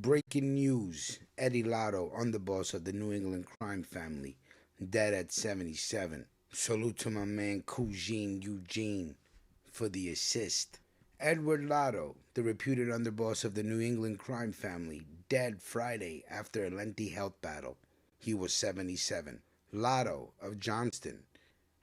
Breaking news. Eddie Lato, underboss of the New England crime family, dead at 77. Salute to my man Cougene Eugene for the assist. Edward Lato, the reputed underboss of the New England crime family, dead Friday after a lengthy health battle. He was 77. Lato of Johnston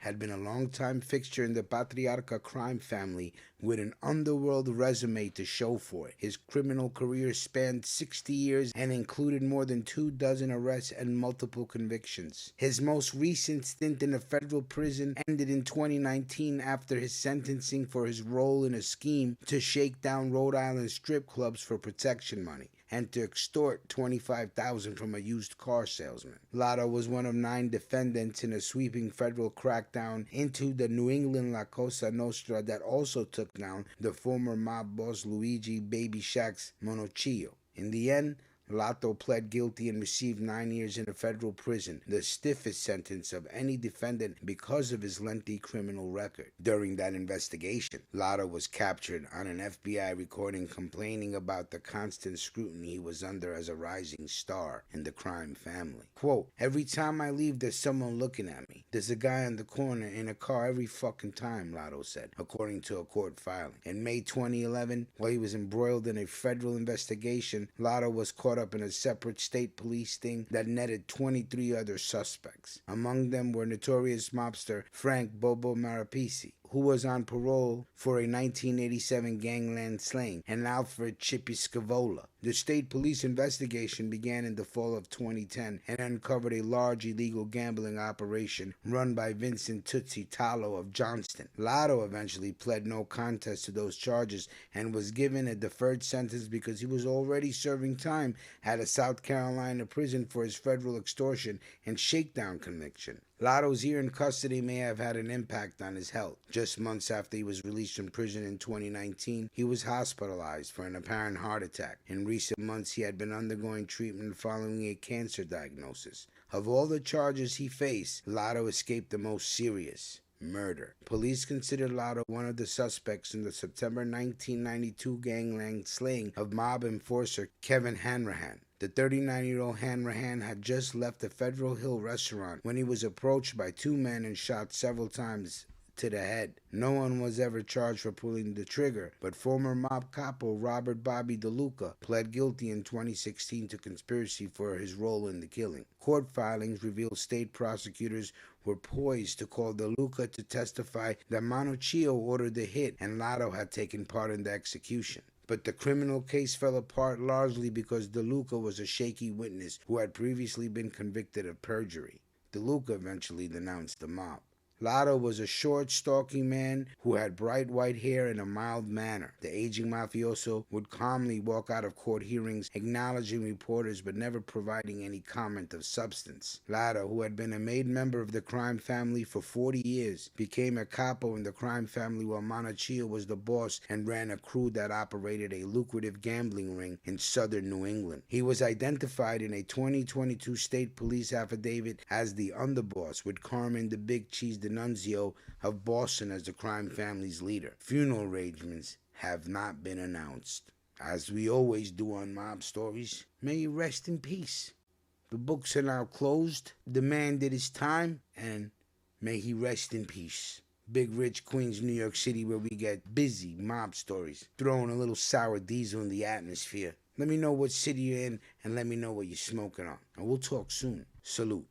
had been a longtime fixture in the Patriarca crime family with an underworld resume to show for it. His criminal career spanned 60 years and included more than 24 arrests and multiple convictions. His most recent stint in a federal prison ended in 2019 after his sentencing for his role in a scheme to shake down Rhode Island strip clubs for protection money and to extort $25,000 from a used car salesman. Lato was one of 9 defendants in a sweeping federal crackdown into the New England La Cosa Nostra that also took down the former mob boss Luigi Baby Shack's Monocchio. In the end, Lato pled guilty and received 9 years in a federal prison, the stiffest sentence of any defendant because of his lengthy criminal record. During that investigation, Lato was captured on an FBI recording complaining about the constant scrutiny he was under as a rising star in the crime family. Quote, "Every time I leave, there's someone looking at me. There's a guy on the corner in a car every fucking time," Lato said, according to a court filing. In May 2011, while he was embroiled in a federal investigation, Lato was caught up in a separate state police sting that netted 23 other suspects. Among them were notorious mobster Frank Bobo Marapisi, who was on parole for a 1987 gangland slaying, and Alfred Chippy Scavola. The state police investigation began in the fall of 2010 and uncovered a large illegal gambling operation run by Vincent Tootsie Tallow of Johnston. Lato eventually pled no contest to those charges and was given a deferred sentence because he was already serving time at a South Carolina prison for his federal extortion and shakedown conviction. Lato's year in custody may have had an impact on his health. Just months after he was released from prison in 2019, he was hospitalized for an apparent heart attack. In recent months, he had been undergoing treatment following a cancer diagnosis. Of all the charges he faced, Lato escaped the most serious: murder. Police considered Lato one of the suspects in the September 1992 gangland slaying of mob enforcer Kevin Hanrahan. The 39-year-old Hanrahan had just left the Federal Hill restaurant when he was approached by 2 men and shot several times to the head. No one was ever charged for pulling the trigger, but former mob capo Robert Bobby DeLuca pled guilty in 2016 to conspiracy for his role in the killing. Court filings reveal state prosecutors were poised to call DeLuca to testify that Monocchio ordered the hit and Lato had taken part in the execution. But the criminal case fell apart largely because DeLuca was a shaky witness who had previously been convicted of perjury. DeLuca eventually denounced the mob. Lato was a short, stalky man who had bright white hair and a mild manner. The aging mafioso would calmly walk out of court hearings, acknowledging reporters but never providing any comment of substance. Lato, who had been a made member of the crime family for 40 years, became a capo in the crime family while Monocchio was the boss and ran a crew that operated a lucrative gambling ring in southern New England. He was identified in a 2022 state police affidavit as the underboss, with Carmen the Big Cheese Nunzio of Boston as the crime family's leader. Funeral arrangements have not been announced. As we always do on mob stories, may he rest in peace. The books are now closed. The man did his time, and may he rest in peace. Big Rich, Queens, New York City, where we get busy mob stories, throwing a little sour diesel in the atmosphere. Let me know what city you're in, and let me know what you're smoking on. And we'll talk soon. Salute.